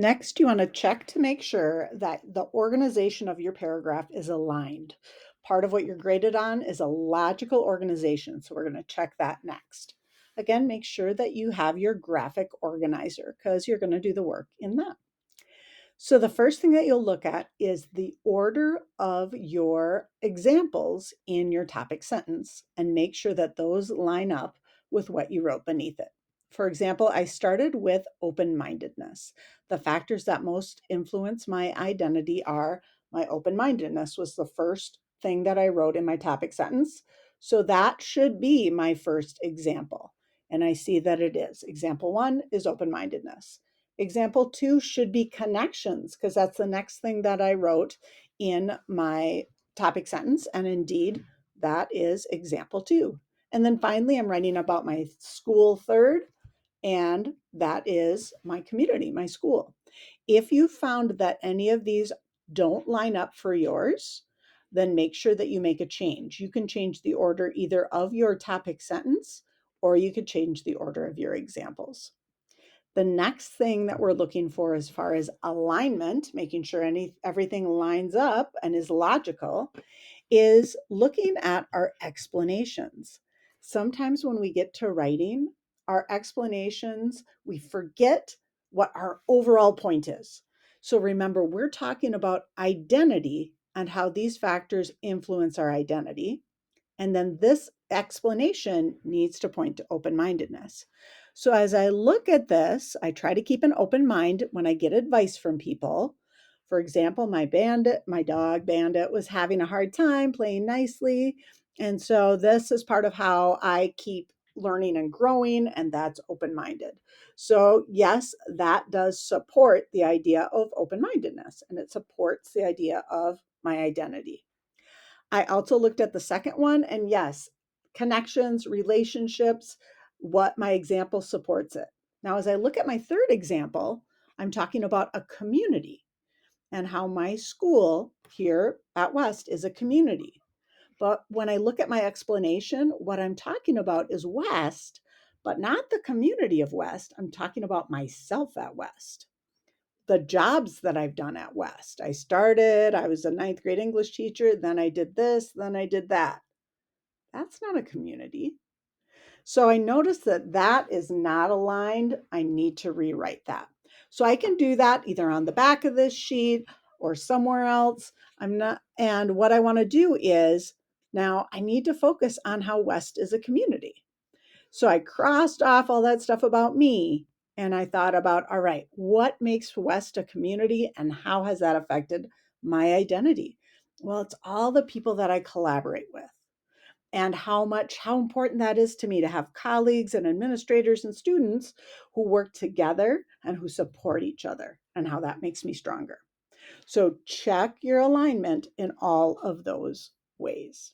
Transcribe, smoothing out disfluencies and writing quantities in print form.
Next, you want to check to make sure that the organization of your paragraph is aligned. Part of what you're graded on is a logical organization, so we're going to check that next. Again, make sure that you have your graphic organizer because you're going to do the work in that. So the first thing that you'll look at is the order of your examples in your topic sentence and make sure that those line up with what you wrote beneath it. For example, I started with open-mindedness. The factors that most influence my identity are my open-mindedness was the first thing that I wrote in my topic sentence. So that should be my first example. And I see that it is. Example 1 is open-mindedness. Example 2 should be connections because that's the next thing that I wrote in my topic sentence. And indeed, that is example 2. And then finally, I'm writing about my school third, and that is my community, my school. If you found that any of these don't line up for yours, then make sure that you make a change. You can change the order either of your topic sentence or you could change the order of your examples. The next thing that we're looking for as far as alignment, making sure everything lines up and is logical, is looking at our explanations. Sometimes when we get to writing, our explanations, we forget what our overall point is. So remember, we're talking about identity and how these factors influence our identity. And then this explanation needs to point to open mindedness. So as I look at this, I try to keep an open mind when I get advice from people. For example, my dog Bandit, was having a hard time playing nicely. And so this is part of how I keep learning and growing, and that's open minded. So, yes, that does support the idea of open mindedness, and it supports the idea of my identity. I also looked at the second one, and yes, connections, relationships, what my example supports it. Now, as I look at my third example, I'm talking about a community and how my school here at West is a community. But when I look at my explanation, what I'm talking about is West, but not the community of West. I'm talking about myself at West, the jobs that I've done at West. I was a ninth grade English teacher, then I did this, then I did that. That's not a community. So I noticed that that is not aligned. I need to rewrite that. So I can do that either on the back of this sheet or somewhere else. And what I want to do is now I need to focus on how West is a community. So I crossed off all that stuff about me and I thought about, all right, what makes West a community and how has that affected my identity? Well, it's all the people that I collaborate with and how important that is to me to have colleagues and administrators and students who work together and who support each other and how that makes me stronger. So check your alignment in all of those ways.